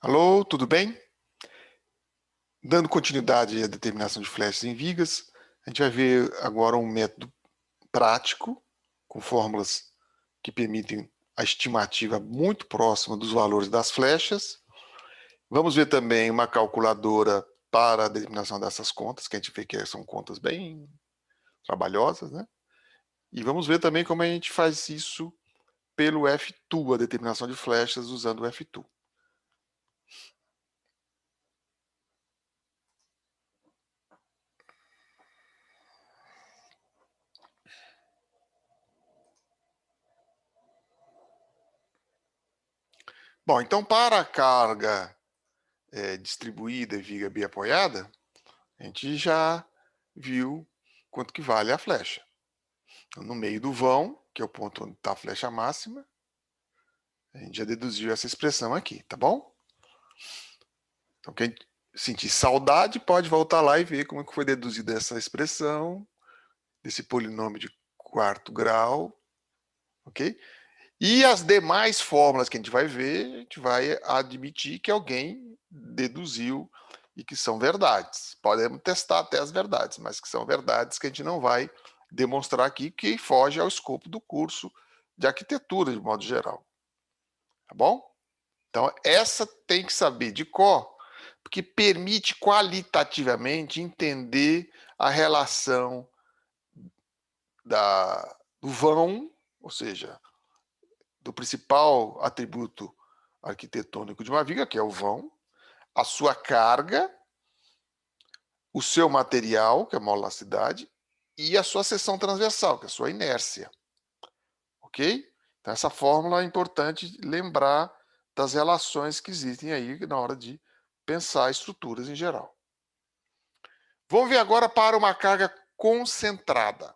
Alô, tudo bem? Dando continuidade à determinação de flechas em vigas, a gente vai ver agora um método prático, com fórmulas que permitem a estimativa muito próxima dos valores das flechas. Vamos ver também uma calculadora para a determinação dessas contas, que a gente vê que são contas bem trabalhosas, né? E vamos ver também como a gente faz isso pelo F2, a determinação de flechas usando o F2. Bom, então para a carga distribuída e viga biapoiada, a gente já viu quanto que vale a flecha. Então, no meio do vão, que é o ponto onde está a flecha máxima, a gente já deduziu essa expressão aqui, tá bom? Então, quem sentir saudade pode voltar lá e ver como é que foi deduzida essa expressão, desse polinômio de quarto grau, ok? E as demais fórmulas que a gente vai ver, a gente vai admitir que alguém deduziu e que são verdades. Podemos testar até as verdades, mas que são verdades que a gente não vai demonstrar aqui, que foge ao escopo do curso de arquitetura, de modo geral. Tá bom? Então, essa tem que saber de cor, porque permite qualitativamente entender a relação do vão, ou seja, do principal atributo arquitetônico de uma viga, que é o vão, a sua carga, o seu material, que é a molacidade, e a sua seção transversal, que é a sua inércia. Ok? Então, essa fórmula é importante lembrar das relações que existem aí na hora de pensar estruturas em geral. Vamos ver agora para uma carga concentrada.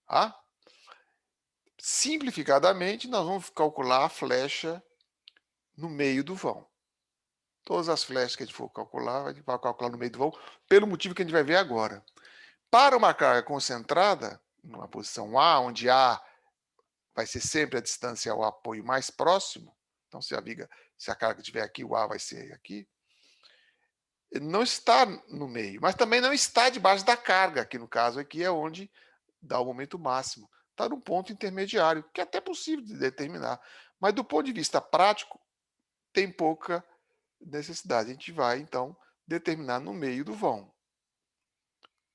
Tá? Simplificadamente, nós vamos calcular a flecha no meio do vão. Todas as flechas que a gente for calcular, a gente vai calcular no meio do vão, pelo motivo que a gente vai ver agora. Para uma carga concentrada, numa posição A, onde A vai ser sempre a distância ao apoio mais próximo, então se a carga estiver aqui, o A vai ser aqui, ele não está no meio, mas também não está debaixo da carga, que no caso aqui é onde dá o momento máximo. Está num ponto intermediário, que é até possível de determinar. Mas do ponto de vista prático, tem pouca necessidade. A gente vai, então, determinar no meio do vão.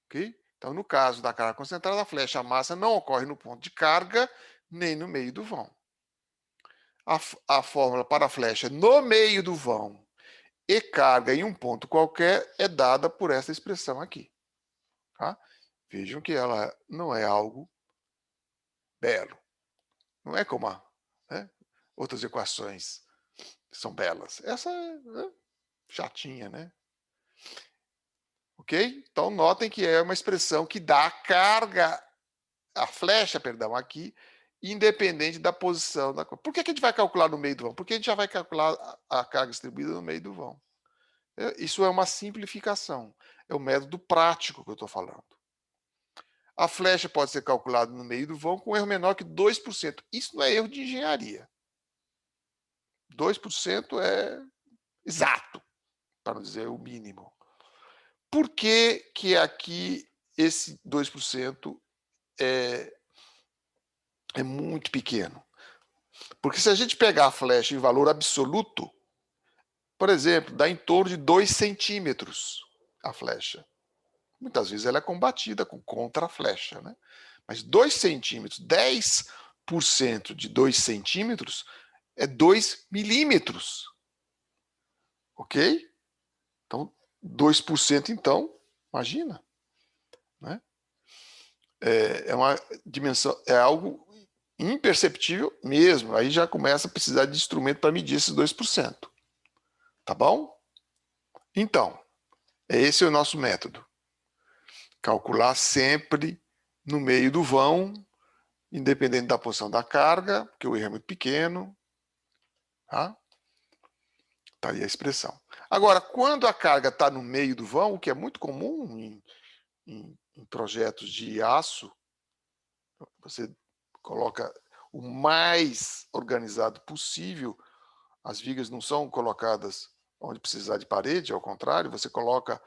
Ok? Então, no caso da carga concentrada, a flecha, a massa não ocorre no ponto de carga, nem no meio do vão. A fórmula para a flecha no meio do vão e carga em um ponto qualquer é dada por essa expressão aqui. Tá? Vejam que ela não é algo belo. Não é como outras equações que são belas. Essa é chatinha, né? Ok? Então, notem que é uma expressão que dá a carga, a flecha, perdão, aqui, independente da posição da coisa. Por que a gente vai calcular no meio do vão? Porque a gente já vai calcular a carga distribuída no meio do vão. Isso é uma simplificação. É o método prático que eu estou falando. A flecha pode ser calculada no meio do vão com erro menor que 2%. Isso não é erro de engenharia. 2% é exato, para não dizer o mínimo. Por que que aqui esse 2% é muito pequeno? Porque se a gente pegar a flecha em valor absoluto, por exemplo, dá em torno de 2 centímetros a flecha. Muitas vezes ela é combatida com contra-flecha, né? Mas 2 centímetros, 10% de 2 centímetros é 2 milímetros. Ok? Então, 2%, então, imagina. Né? É uma dimensão, é algo imperceptível mesmo. Aí já começa a precisar de instrumento para medir esses 2%. Tá bom? Então, esse é o nosso método. Calcular sempre no meio do vão, independente da posição da carga, porque o erro é muito pequeno. Tá? Tá aí a expressão. Agora, quando a carga está no meio do vão, o que é muito comum em projetos de aço, você coloca o mais organizado possível As vigas não são colocadas onde precisar de parede, ao contrário, você coloca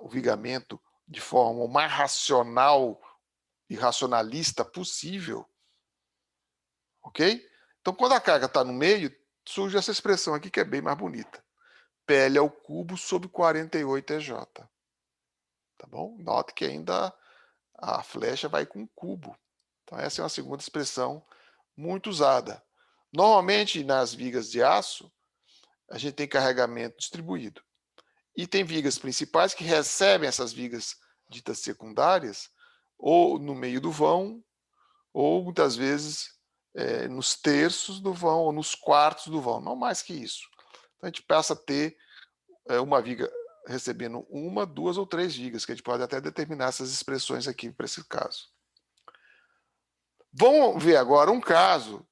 o vigamento de forma o mais racional e racionalista possível, ok? Então, quando a carga está no meio, surge essa expressão aqui que é bem mais bonita. PL ao cubo sobre 48 EJ. Tá bom? Note que ainda a flecha vai com cubo. Então, essa é uma segunda expressão muito usada. Normalmente, nas vigas de aço, a gente tem carregamento distribuído. E tem vigas principais que recebem essas vigas ditas secundárias, ou no meio do vão, ou muitas vezes nos terços do vão, ou nos quartos do vão. Não mais que isso. Então, a gente passa a ter uma viga recebendo uma, duas ou três vigas, que a gente pode até determinar essas expressões aqui para esse caso. Vamos ver agora um caso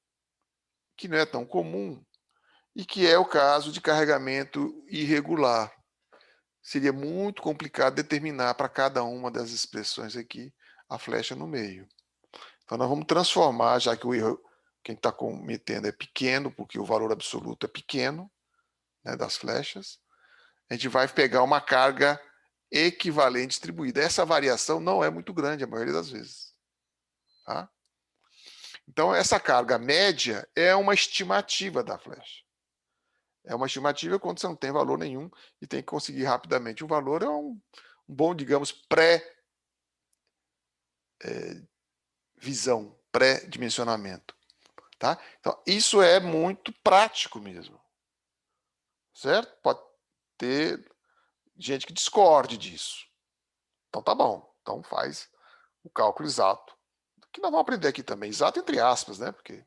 que não é tão comum e que é o caso de carregamento irregular. Seria muito complicado determinar para cada uma das expressões aqui a flecha no meio. Então nós vamos transformar, já que o erro que a gente está cometendo é pequeno, porque o valor absoluto é pequeno, né, das flechas, a gente vai pegar uma carga equivalente distribuída. Essa variação não é muito grande a maioria das vezes. Tá? Então, essa carga média é uma estimativa da flecha. É uma estimativa quando você não tem valor nenhum e tem que conseguir rapidamente. O valor é um bom, digamos, pré-visão, pré-dimensionamento. Tá? Então, isso é muito prático mesmo. Certo? Pode ter gente que discorde disso. Então, tá bom. Então, faz o cálculo exato. Que nós vamos aprender aqui também. Exato entre aspas, né? Porque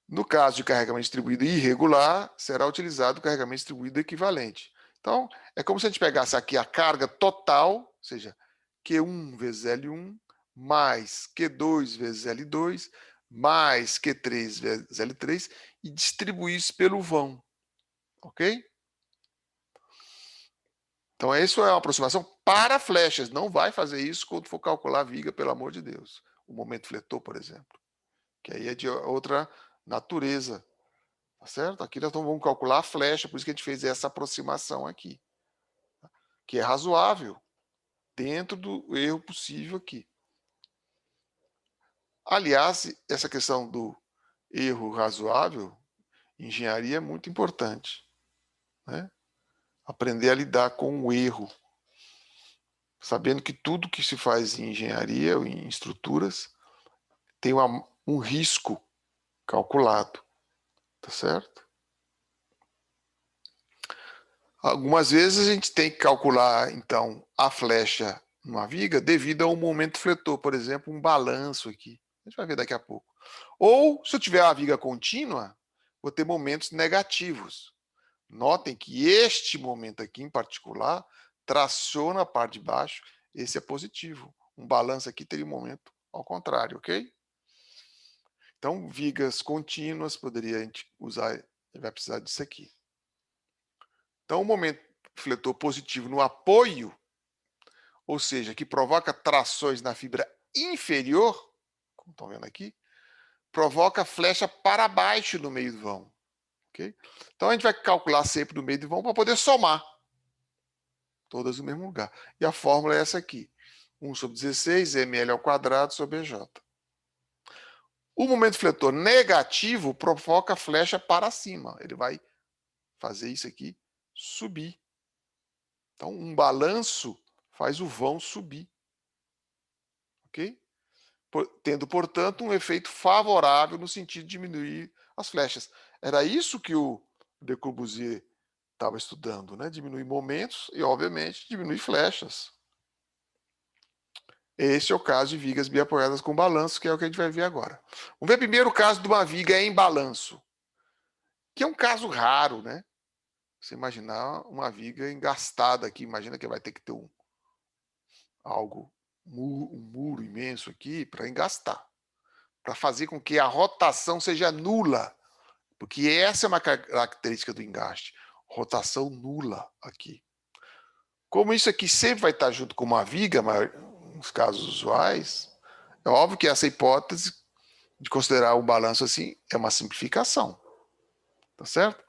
no caso de carregamento distribuído irregular, será utilizado o carregamento distribuído equivalente. Então, é como se a gente pegasse aqui a carga total, ou seja, Q1 vezes L1, mais Q2 vezes L2, mais Q3 vezes L3, e distribuísse pelo vão. Ok? Então, isso é uma aproximação para flechas. Não vai fazer isso quando for calcular a viga, pelo amor de Deus. O momento fletor, por exemplo. Que aí é de outra natureza. Tá certo? Aqui nós vamos calcular a flecha, por isso que a gente fez essa aproximação aqui. Que é razoável, dentro do erro possível aqui. Aliás, essa questão do erro razoável, em engenharia é muito importante. Né? Aprender a lidar com o erro. Sabendo que tudo que se faz em engenharia ou em estruturas tem um risco calculado. Tá certo? Algumas vezes a gente tem que calcular, então, a flecha numa viga devido a um momento fletor, por exemplo, um balanço aqui. A gente vai ver daqui a pouco. Ou, se eu tiver uma viga contínua, vou ter momentos negativos. Notem que este momento aqui, em particular, traciona a parte de baixo. Esse é positivo. Um balanço aqui teria um momento ao contrário, ok? Então, vigas contínuas, poderia a gente usar, vai precisar disso aqui. Então, o momento fletor positivo no apoio, ou seja, que provoca trações na fibra inferior, como estão vendo aqui, provoca flecha para baixo no meio do vão. Okay? Então, a gente vai calcular sempre no meio do vão para poder somar. Todas no mesmo lugar. E a fórmula é essa aqui. 1 sobre 16, ml ao quadrado sobre EJ. O momento fletor negativo provoca flecha para cima. Ele vai fazer isso aqui subir. Então, um balanço faz o vão subir. Ok? Tendo, portanto, um efeito favorável no sentido de diminuir as flechas. Era isso que o Le Corbusier estava estudando, né? Diminuir momentos e, obviamente, diminuir flechas. Esse é o caso de vigas biapoiadas com balanço, que é o que a gente vai ver agora. Vamos ver primeiro o caso de uma viga em balanço, que é um caso raro, né? Você imaginar uma viga engastada aqui, imagina que vai ter que ter um muro imenso aqui para engastar, para fazer com que a rotação seja nula, porque essa é uma característica do engaste, rotação nula aqui. Como isso aqui sempre vai estar junto com uma viga, mas nos casos usuais, é óbvio que essa hipótese de considerar o balanço assim é uma simplificação, tá certo?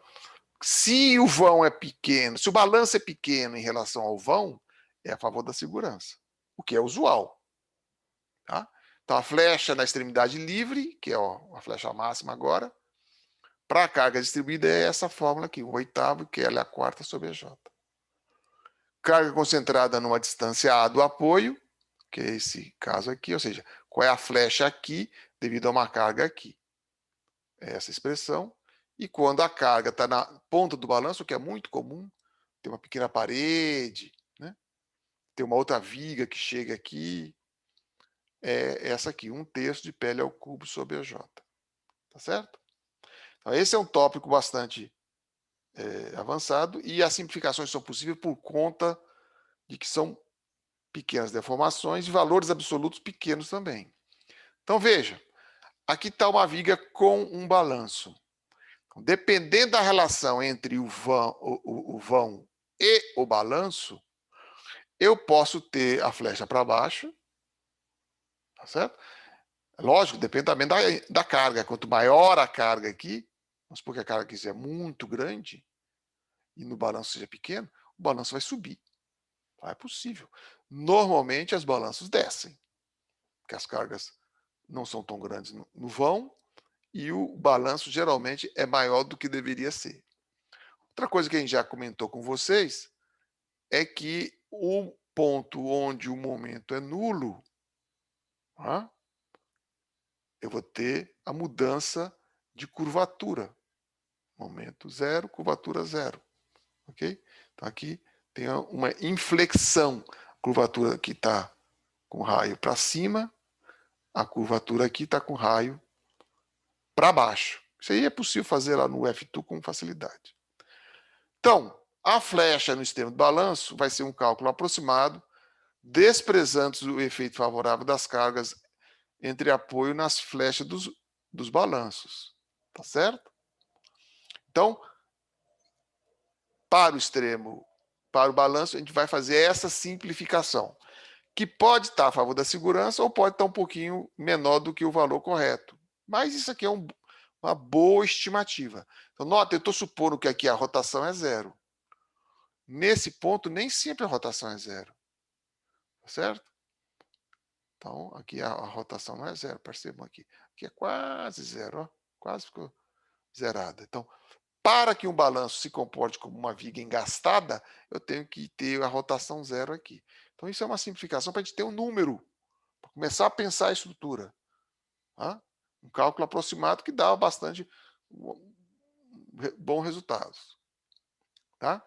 Se o vão é pequeno, se o balanço é pequeno em relação ao vão, é a favor da segurança, o que é usual, tá? Então a flecha na extremidade livre, que é a flecha máxima agora, para a carga distribuída é essa fórmula aqui, 1/8, que é a quarta sobre a J. Carga concentrada numa distância A do apoio, que é esse caso aqui, ou seja, qual é a flecha aqui devido a uma carga aqui. É essa expressão. E quando a carga está na ponta do balanço, o que é muito comum, tem uma pequena parede, né? Tem uma outra viga que chega aqui, é essa aqui, 1/3 de P ao cubo sobre a J. Tá certo? Então, esse é um tópico bastante avançado e as simplificações são possíveis por conta de que são pequenas deformações e valores absolutos pequenos também. Então, veja, aqui está uma viga com um balanço. Dependendo da relação entre o vão e o balanço, eu posso ter a flecha para baixo, tá certo? Lógico, depende também da carga. Quanto maior a carga aqui, vamos supor que a carga aqui seja muito grande e no balanço seja pequeno, o balanço vai subir. É possível. Normalmente as balanços descem, porque as cargas não são tão grandes no vão e o balanço geralmente é maior do que deveria ser. Outra coisa que a gente já comentou com vocês é que o ponto onde o momento é nulo, tá? Eu vou ter a mudança de curvatura. Momento zero, curvatura zero. Ok? Então aqui tem uma inflexão. A curvatura aqui está com raio para cima, a curvatura aqui está com raio para baixo. Isso aí é possível fazer lá no F2 com facilidade. Então, a flecha no sistema de balanço vai ser um cálculo aproximado, desprezando o efeito favorável das cargas entre apoio nas flechas dos balanços. Tá certo? Então, para o extremo, para o balanço, a gente vai fazer essa simplificação, que pode estar a favor da segurança ou pode estar um pouquinho menor do que o valor correto. Mas isso aqui é uma boa estimativa. Então, nota, eu estou supondo que aqui a rotação é zero. Nesse ponto, nem sempre a rotação é zero. Tá certo? Então, aqui a rotação não é zero, percebam aqui. Aqui é quase zero, ó, quase ficou zerada. Então, para que um balanço se comporte como uma viga engastada, eu tenho que ter a rotação zero aqui. Então, isso é uma simplificação para a gente ter um número, para começar a pensar a estrutura. Tá? Um cálculo aproximado que dá bastante bons resultados. Tá?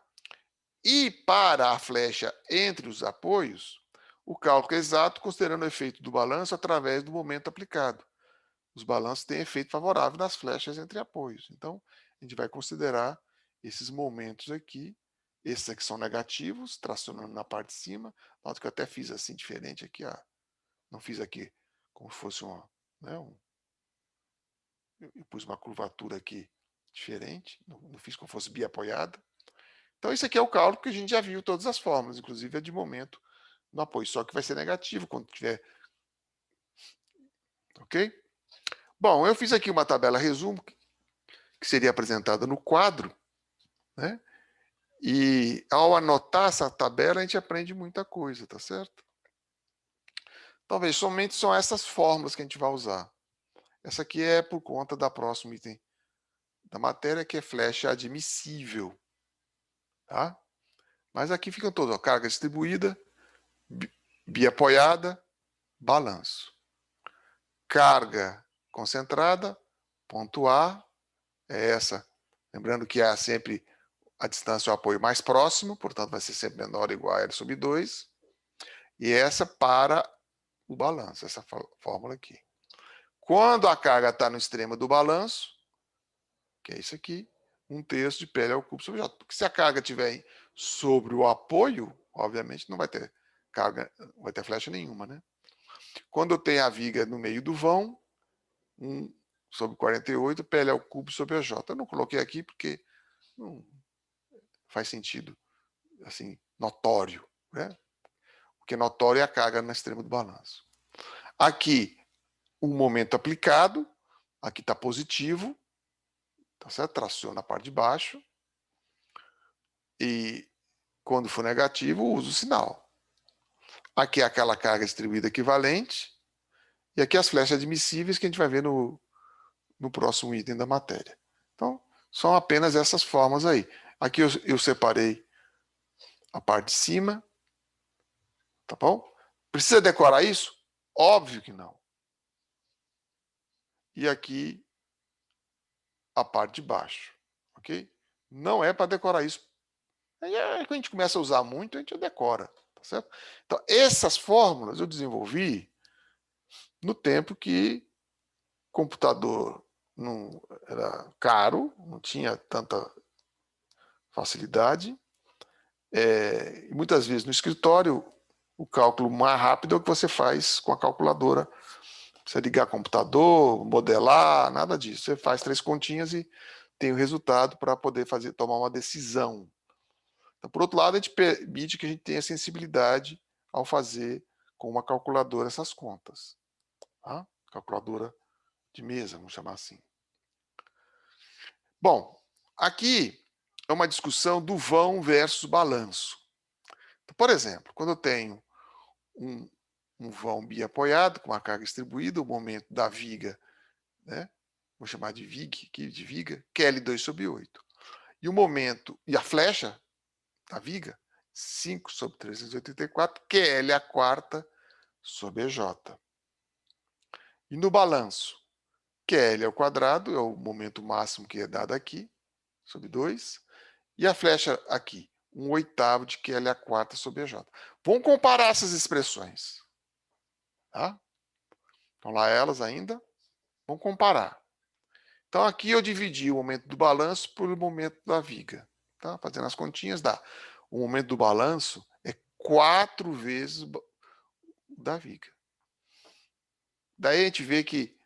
E para a flecha entre os apoios, o cálculo é exato considerando o efeito do balanço através do momento aplicado. Os balanços têm efeito favorável nas flechas entre apoios. Então, a gente vai considerar esses momentos aqui. Esses aqui são negativos, tracionando na parte de cima. Nota que eu até fiz assim diferente aqui. Ó. Não fiz aqui como se fosse eu pus uma curvatura aqui diferente. Não fiz como se fosse biapoiada. Então, isso aqui é o cálculo que a gente já viu todas as formas, inclusive a de momento no apoio. Só que vai ser negativo quando tiver. Ok? Bom, eu fiz aqui uma tabela resumo que seria apresentada no quadro, né? E ao anotar essa tabela, a gente aprende muita coisa, tá certo? Talvez somente são essas fórmulas que a gente vai usar. Essa aqui é por conta da próximo item da matéria, que é flecha admissível, tá? Mas aqui ficam todos, ó, carga distribuída, biapoiada, balanço. Carga concentrada, ponto A, é essa. Lembrando que há sempre a distância ao apoio mais próximo, portanto vai ser sempre menor ou igual a L sobre 2. E essa para o balanço, essa fórmula aqui. Quando a carga está no extremo do balanço, que é isso aqui, 1/3 de P ao cubo sobre J. Porque se a carga estiver sobre o apoio, obviamente não vai ter carga, não vai ter flecha nenhuma, né? Quando eu tenho a viga no meio do vão, 1 sobre 48, P ao cubo sobre a J. Eu não coloquei aqui porque não faz sentido, assim, notório, né? Porque notório é a carga no extremo do balanço. Aqui, o momento aplicado, Aqui está positivo, tá certo? Traciona a parte de baixo. E quando for negativo, usa o sinal. Aqui é aquela carga distribuída equivalente. E aqui as flechas admissíveis que a gente vai ver no próximo item da matéria. Então, são apenas essas formas aí. Aqui eu separei a parte de cima. Tá bom? Precisa decorar isso? Óbvio que não. E aqui a parte de baixo, ok? Não é para decorar isso. Aí quando a gente começa a usar muito, a gente decora, tá certo? Então, essas fórmulas eu desenvolvi no tempo que computador não era caro, não tinha tanta facilidade. E muitas vezes no escritório, o cálculo mais rápido é o que você faz com a calculadora. Precisa ligar computador, modelar, nada disso. Você faz 3 continhas e tem o resultado para poder tomar uma decisão. Então, por outro lado, a gente permite que a gente tenha sensibilidade ao fazer com uma calculadora essas contas. Tá? Calculadora de mesa, vamos chamar assim. Bom, aqui é uma discussão do vão versus balanço. Então, por exemplo, quando eu tenho um vão biapoiado com uma carga distribuída, o momento da viga, né? Vou chamar de vig, aqui de viga, QL2 sobre 8. E o momento, e a flecha da viga, 5 sobre 384, QL a quarta sobre EJ. E no balanço, QL ao quadrado é o momento máximo que é dado aqui, sobre 2. E a flecha aqui, 1/8 de QL a quarta sobre EJ. Vamos comparar essas expressões. Tá? Estão lá elas ainda. Vamos comparar. Então, aqui eu dividi o momento do balanço pelo momento da viga. Tá? Fazendo as continhas, dá. O momento do balanço é 4 vezes o da viga. Daí a gente vê que...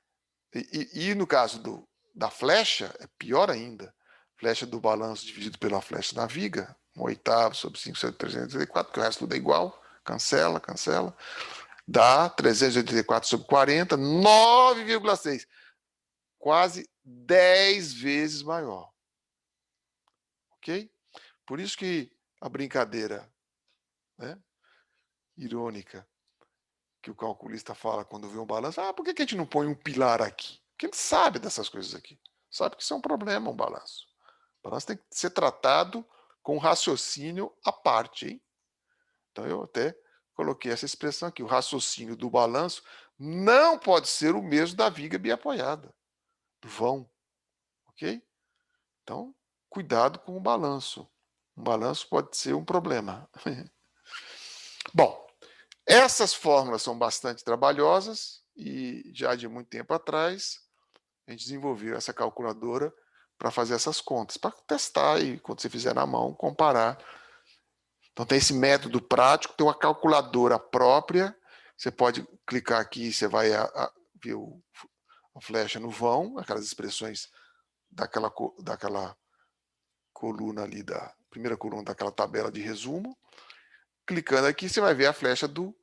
E no caso da flecha, é pior ainda. Flecha do balanço dividido pela flecha da viga, 1/8 sobre 5 sobre 384, porque o resto tudo é igual. Cancela, cancela. Dá 384 sobre 40, 9,6. Quase 10 vezes maior. Ok? Por isso que a brincadeira, né, irônica que o calculista fala quando vê um balanço, por que a gente não põe um pilar aqui? Porque ele sabe dessas coisas aqui. Sabe que isso é um problema, um balanço. O balanço tem que ser tratado com raciocínio à parte. Hein? Então eu até coloquei essa expressão aqui. O raciocínio do balanço não pode ser o mesmo da viga biapoiada, do vão. Ok? Então, cuidado com o balanço. Um balanço pode ser um problema. Bom, essas fórmulas são bastante trabalhosas e já de muito tempo atrás a gente desenvolveu essa calculadora para fazer essas contas, para testar e quando você fizer na mão, comparar. Então tem esse método prático, tem uma calculadora própria, você pode clicar aqui, você vai ver a flecha no vão, aquelas expressões daquela coluna ali, da primeira coluna daquela tabela de resumo. Clicando aqui, você vai ver a flecha do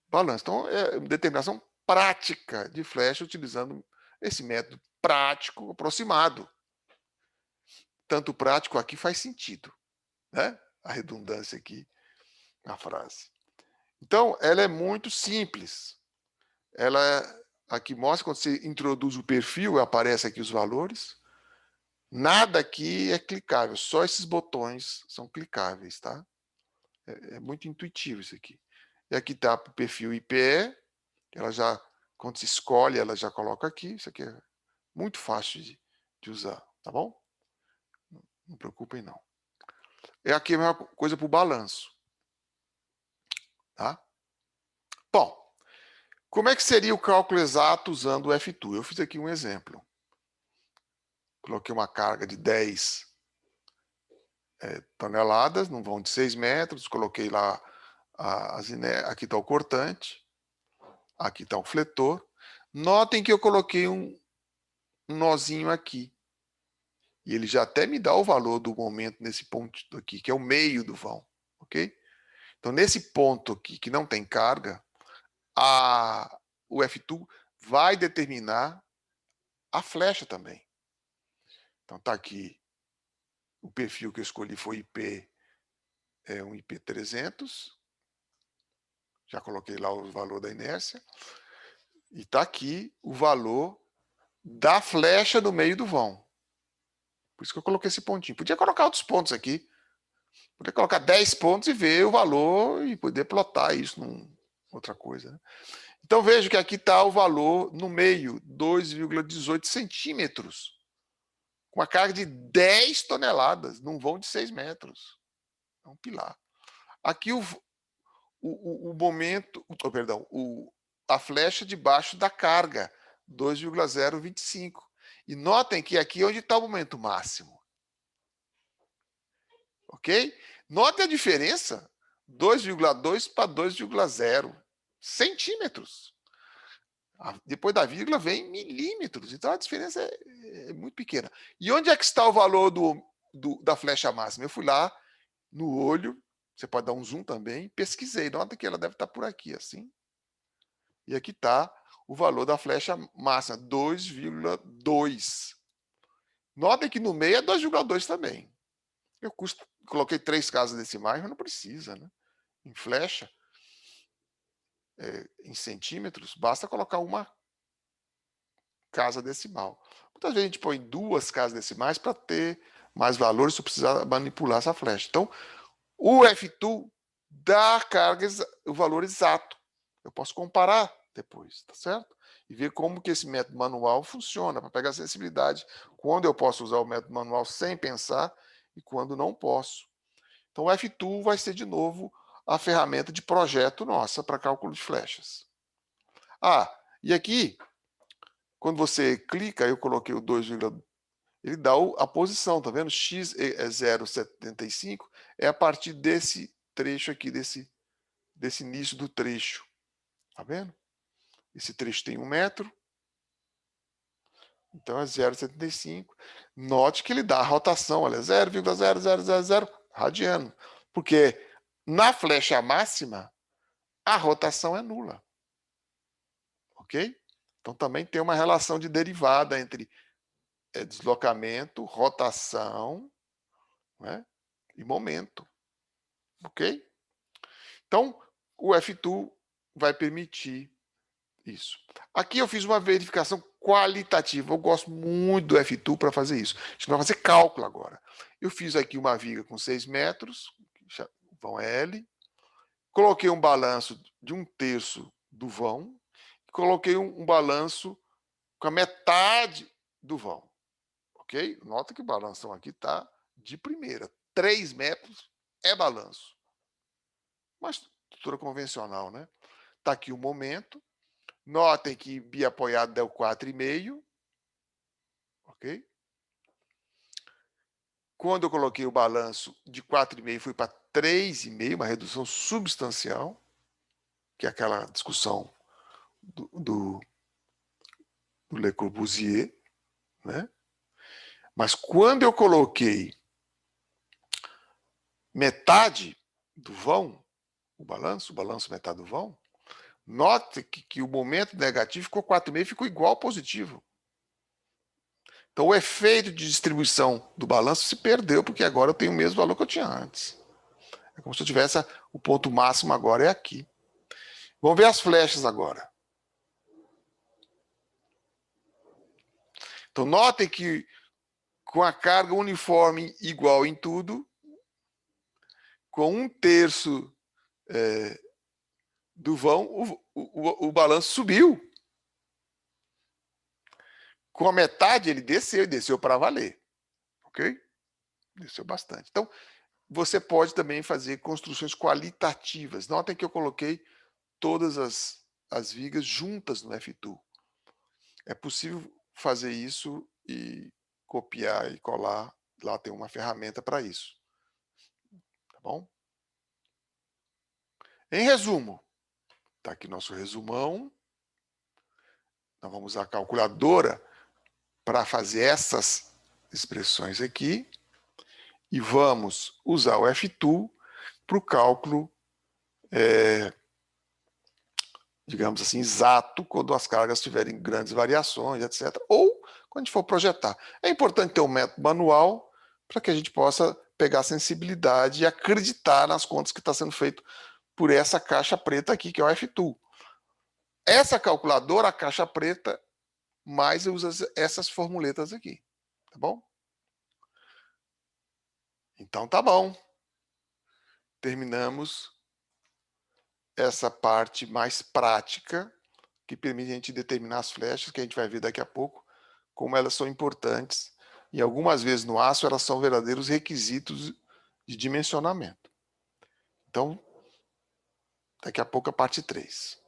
balanço. Então, é determinação prática de flecha utilizando esse método prático aproximado. Tanto prático aqui faz sentido, né? A redundância aqui na frase. Então, ela é muito simples. Ela aqui mostra quando você introduz o perfil, aparece aqui os valores. Nada aqui é clicável, só esses botões são clicáveis, tá? É muito intuitivo isso aqui. E aqui está o perfil IPE, ela já, quando se escolhe, ela já coloca aqui. Isso aqui é muito fácil de usar, tá bom? Não preocupem, não. É aqui a mesma coisa para o balanço. Tá? Bom, como é que seria o cálculo exato usando o F2? Eu fiz aqui um exemplo. Coloquei uma carga de 10 toneladas, num vão de 6 metros, coloquei lá aqui está o cortante, aqui está o fletor. Notem que eu coloquei um nozinho aqui. E ele já até me dá o valor do momento nesse ponto aqui, que é o meio do vão. Ok? Então, nesse ponto aqui, que não tem carga, o F2 vai determinar a flecha também. Então está aqui, o perfil que eu escolhi foi IP, um IP300. Já coloquei lá o valor da inércia. E está aqui o valor da flecha no meio do vão. Por isso que eu coloquei esse pontinho. Podia colocar outros pontos aqui. Podia colocar 10 pontos e ver o valor e poder plotar isso em outra coisa. Né? Então veja que aqui está o valor no meio, 2,18 centímetros. Com uma carga de 10 toneladas, num vão de 6 metros. É um pilar. Aqui o momento, perdão, a flecha debaixo da carga, 2,025. E notem que aqui é onde está o momento máximo. Ok? Notem a diferença, 2,2 para 2,0 centímetros. Depois da vírgula vem milímetros. Então a diferença é muito pequena. E onde é que está o valor da flecha máxima? Eu fui lá no olho, você pode dar um zoom também, pesquisei. Nota que ela deve estar por aqui, assim. E aqui está o valor da flecha máxima, 2,2. Notem que no meio é 2,2 também. Eu coloquei 3 casas decimais, mas não precisa, né? Em flecha, em centímetros, basta colocar uma casa decimal. Muitas vezes a gente põe 2 casas decimais para ter mais valores se eu precisar manipular essa flecha. Então, o F2 dá a carga, o valor exato. Eu posso comparar depois, tá certo? E ver como que esse método manual funciona, para pegar a sensibilidade, quando eu posso usar o método manual sem pensar e quando não posso. Então, o F2 vai ser, de novo, a ferramenta de projeto nossa para cálculo de flechas. E aqui, quando você clica, eu coloquei o 2, ele dá a posição, tá vendo? X é 0,75, é a partir desse trecho aqui, desse início do trecho. Tá vendo? Esse trecho tem 1 metro. Então é 0,75. Note que ele dá a rotação, olha, 0,0000 radiano. Porque na flecha máxima, a rotação é nula. Ok? Então também tem uma relação de derivada entre deslocamento, rotação, né, e momento. Ok? Então, o F2 vai permitir isso. Aqui eu fiz uma verificação qualitativa. Eu gosto muito do F2 para fazer isso. A gente vai fazer cálculo agora. Eu fiz aqui uma viga com 6 metros, vão L. Coloquei um balanço de 1/3 do vão. Coloquei um balanço com a metade do vão. Ok? Nota que o balanção aqui está de primeira. 3 metros é balanço. Uma estrutura convencional, né? Está aqui o momento. Notem que biapoiado deu 4,5. Ok? Quando eu coloquei o balanço de 4,5, fui para 3,5, uma redução substancial, que é aquela discussão do Le Corbusier, né? Mas quando eu coloquei metade do vão, o balanço metade do vão, note que o momento negativo ficou 4,5, ficou igual ao positivo. Então, o efeito de distribuição do balanço se perdeu, porque agora eu tenho o mesmo valor que eu tinha antes. É como se eu tivesse o ponto máximo agora é aqui. Vamos ver as flechas agora. Então, notem que com a carga uniforme igual em tudo, com 1/3 do vão, o balanço subiu. Com a metade ele desceu para valer. Ok? Desceu bastante. Então, você pode também fazer construções qualitativas. Notem que eu coloquei todas as vigas juntas no F2. É possível fazer isso e copiar e colar. Lá tem uma ferramenta para isso. Tá bom? Em resumo, está aqui nosso resumão. Nós vamos usar a calculadora para fazer essas expressões aqui. E vamos usar o F2 para o cálculo, digamos assim, exato, quando as cargas tiverem grandes variações, etc. Ou quando a gente for projetar. É importante ter um método manual para que a gente possa pegar a sensibilidade e acreditar nas contas que está sendo feito por essa caixa preta aqui, que é o F-Tool. Essa calculadora, a caixa preta, mais eu uso essas formuletas aqui, tá bom? Então tá bom. Terminamos essa parte mais prática, que permite a gente determinar as flechas, que a gente vai ver daqui a pouco, como elas são importantes. E algumas vezes no aço elas são verdadeiros requisitos de dimensionamento. Então, daqui a pouco a parte 3.